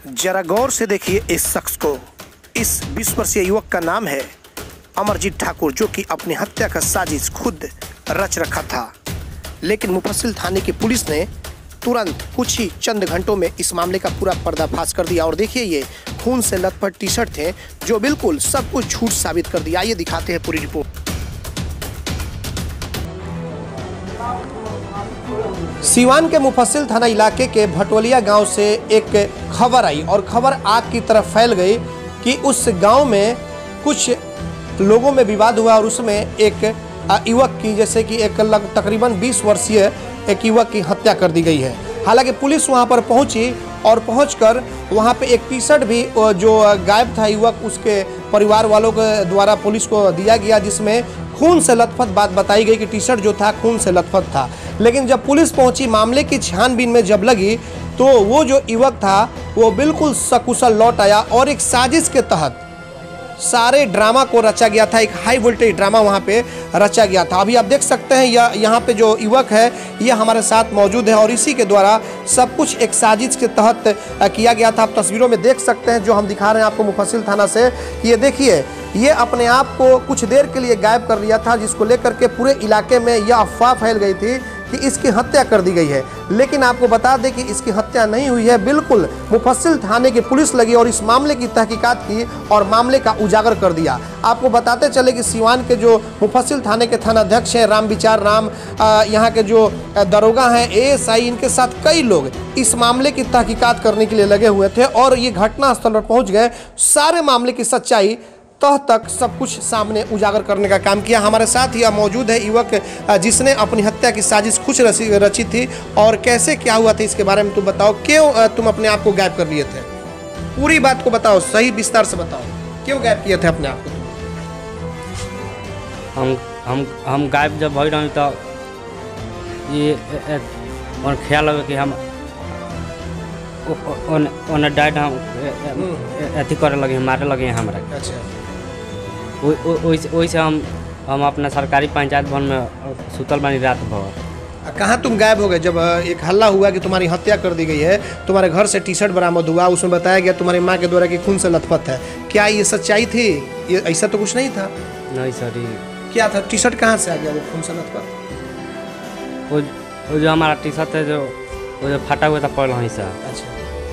जरा गौर से देखिए इस शख्स को। इस 20 वर्षीय युवक का नाम है अमरजीत ठाकुर, जो कि अपनी हत्या का साजिश खुद रच रखा था। लेकिन मुफस्सिल थाने की पुलिस ने तुरंत कुछ ही चंद घंटों में इस मामले का पूरा पर्दाफाश कर दिया। और देखिए, ये खून से लथपथ टी शर्ट थे जो बिल्कुल सब कुछ झूठ साबित कर दिया। ये दिखाते हैं पूरी रिपोर्ट। सीवान के मुफस्सिल थाना इलाके के भटवलिया गांव से एक खबर आई और खबर आग की तरफ फैल गई कि उस गांव में कुछ लोगों में विवाद हुआ और उसमें एक युवक की, जैसे कि एक तकरीबन 20 वर्षीय एक युवक की हत्या कर दी गई है। हालांकि पुलिस वहां पर पहुंची और पहुंचकर वहां पे एक टी शर्ट भी जो गायब था युवक, उसके परिवार वालों के द्वारा पुलिस को दिया गया, जिसमें खून से लथपथ बात बताई गई कि टी शर्ट जो था खून से लथपथ था। लेकिन जब पुलिस पहुंची, मामले की छानबीन में जब लगी, तो वो जो युवक था वो बिल्कुल सकुशल लौट आया और एक साजिश के तहत सारे ड्रामा को रचा गया था। एक हाई वोल्टेज ड्रामा वहाँ पे रचा गया था। अभी आप देख सकते हैं यहाँ पे जो युवक है ये हमारे साथ मौजूद है और इसी के द्वारा सब कुछ एक साजिश के तहत किया गया था। आप तस्वीरों में देख सकते हैं जो हम दिखा रहे हैं आपको मुफस्सिल थाना से। ये देखिए, ये अपने आप को कुछ देर के लिए गायब कर लिया था, जिसको लेकर के पूरे इलाके में यह अफवाह फैल गई थी कि इसकी हत्या कर दी गई है। लेकिन आपको बता दें कि इसकी हत्या नहीं हुई है। बिल्कुल मुफस्सिल थाने की पुलिस लगी और इस मामले की तहकीकात की और मामले का उजागर कर दिया। आपको बताते चले कि सीवान के जो मुफस्सिल थाने के थानाध्यक्ष हैं रामविचार राम, यहाँ के जो दरोगा हैं ASI, इनके साथ कई लोग इस मामले की तहकीकात करने के लिए लगे हुए थे और ये घटना स्थल पर पहुँच गए। सारे मामले की सच्चाई तह तक सब कुछ सामने उजागर करने का काम किया। हमारे साथ ही मौजूद है युवक जिसने अपनी हत्या की साजिश खुद रची थी। और कैसे क्या हुआ था इसके बारे में तुम बताओ। क्यों तुम अपने आप को गायब कर लिए थे? पूरी बात को बताओ, सही विस्तार से बताओ, क्यों गायब किए थे अपने आप को? हम गायब जब हो रहे तो ये और ख्याल लगे कि हम डाइट हम अथी करे लगे, मारे लगे हमारा। अच्छा, वैसे हम अपना सरकारी पंचायत भवन में सुतल बानी रात भर। कहाँ तुम गायब हो गए जब एक हल्ला हुआ कि तुम्हारी हत्या कर दी गई है? तुम्हारे घर से टी शर्ट बरामद हुआ, उसमें बताया गया तुम्हारी माँ के द्वारा कि खून से लथपथ है। क्या ये सच्चाई थी? ये ऐसा तो कुछ नहीं था। नहीं सर। क्या था? टी शर्ट कहाँ से आ गया वो खून से लथपथ? वो जो हमारा टी शर्ट है वो जो फटा हुआ था पहले ही सर। अच्छा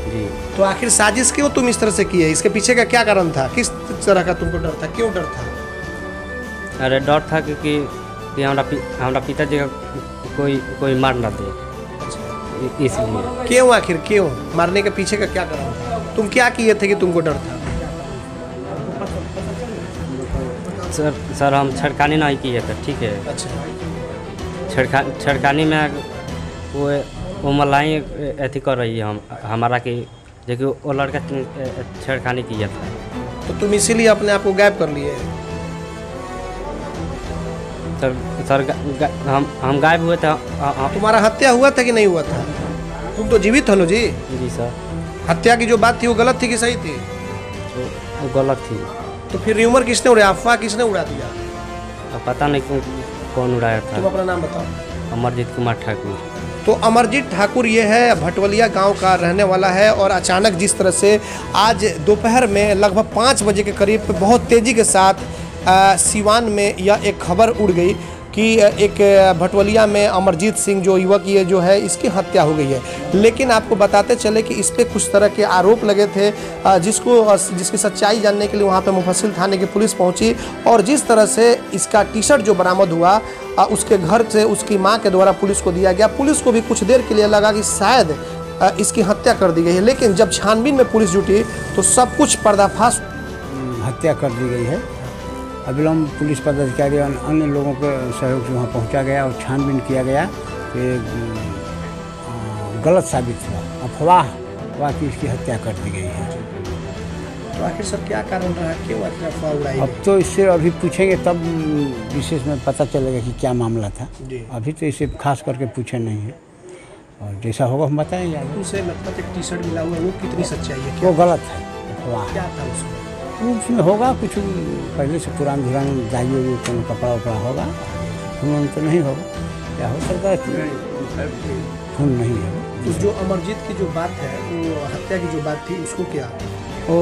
जी। तो आखिर साजिश क्यों तुम इस तरह से किए? इसके पीछे का क्या कारण था? किस तरह का तुमको डर था? क्यों डर था? अरे डर था कि हमारा पिताजी का कोई मार ना दे, इसलिए। क्यों? आखिर क्यों मारने के पीछे का क्या कारण था? तुम क्या किए थे कि तुमको डर था? सर हम छेड़खानी नहीं किए थे, ठीक है। अच्छा। छेड़खानी में वो मलाई अथी कर रही है हमारा कि देखिए वो लड़का छेड़खानी किया था। तो तुम इसीलिए अपने आप को गायब कर लिए? सर हम गायब हुए थे। तुम्हारा हत्या हुआ था कि नहीं हुआ था? तुम तो जीवित हो ना जी? जी सर। हत्या की जो बात थी वो गलत थी कि सही थी? वो गलत थी। तो फिर र्यूमर किसने उड़ाया, अफवाह किसने उड़ा दिया? पता नहीं कौन उड़ाया था। तुम अपना नाम बताओ। अमरजीत कुमार ठाकुर। तो अमरजीत ठाकुर ये है, भटवलिया गांव का रहने वाला है। और अचानक जिस तरह से आज दोपहर में लगभग 5 बजे के करीब बहुत तेज़ी के साथ सीवान में यह एक खबर उड़ गई कि एक भटवलिया में अमरजीत सिंह जो युवक ये जो है इसकी हत्या हो गई है। लेकिन आपको बताते चले कि इस पर कुछ तरह के आरोप लगे थे, जिसकी सच्चाई जानने के लिए वहाँ पे मुफस्सिल थाने की पुलिस पहुँची। और जिस तरह से इसका टी शर्ट जो बरामद हुआ उसके घर से उसकी माँ के द्वारा पुलिस को दिया गया। पुलिस को भी कुछ देर के लिए लगा कि शायद इसकी हत्या कर दी गई है, लेकिन जब छानबीन में पुलिस जुटी तो सब कुछ पर्दाफाश। हत्या कर दी गई है। अविलंब पुलिस पदाधिकारी और अन्य लोगों के सहयोग से वहाँ पहुँचा गया और छानबीन किया गया कि गलत साबित हुआ, अफवाह कि इसकी हत्या कर दी गई है। तो आखिर सर क्या कारण रहा, क्यों अफवाह उड़ाई? अब तो इससे अभी पूछेंगे तब विशेष में पता चलेगा कि क्या मामला था। अभी तो इसे खास करके पूछे नहीं है और जैसा होगा हम बताएंगे। उनसे लगभग एक टी शर्ट मिला हुआ है, वो कितनी सच्चाई है? वो गलत है, अफवाह। क्या था उसमें? उसमें होगा कुछ पहले से पुरान धुरान जाइए, कोई कपड़ा वपड़ा होगा, खून तो नहीं होगा। क्या हो सकता है? खून नहीं है। तो जो अमरजीत की जो बात है, वो हत्या की जो बात थी, उसको क्या? वो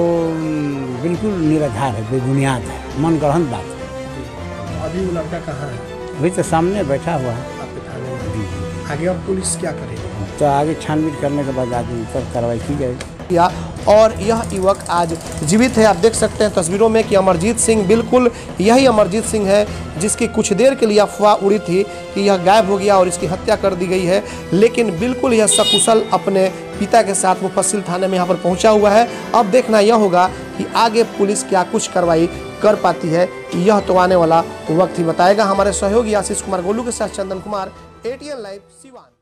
बिल्कुल निराधार है, बेबुनियाद है, मनगढ़ंत बात है। अभी वो लड़का कहाँ है? अभी तो सामने बैठा हुआ है। आपके थाने में। आगे अब पुलिस क्या करेगी? तो आगे छानबीन करने के बाद आगे सब कार्रवाई की जाएगी। और यह युवक आज जीवित है। आप देख सकते हैं तस्वीरों में कि अमरजीत सिंह बिल्कुल यही अमरजीत सिंह है जिसकी कुछ देर के लिए अफवाह उड़ी थी कि यह गायब हो गया और इसकी हत्या कर दी गई है, लेकिन बिल्कुल यह सकुशल अपने पिता के साथ मुफस्सिल थाने में यहाँ पर पहुँचा हुआ है। अब देखना यह होगा कि आगे पुलिस क्या कुछ कार्रवाई कर पाती है, यह तो आने वाला वक्त ही बताएगा। हमारे सहयोगी आशीष कुमार गोलू के साथ चंदन कुमार, ATN लाइव सिवान।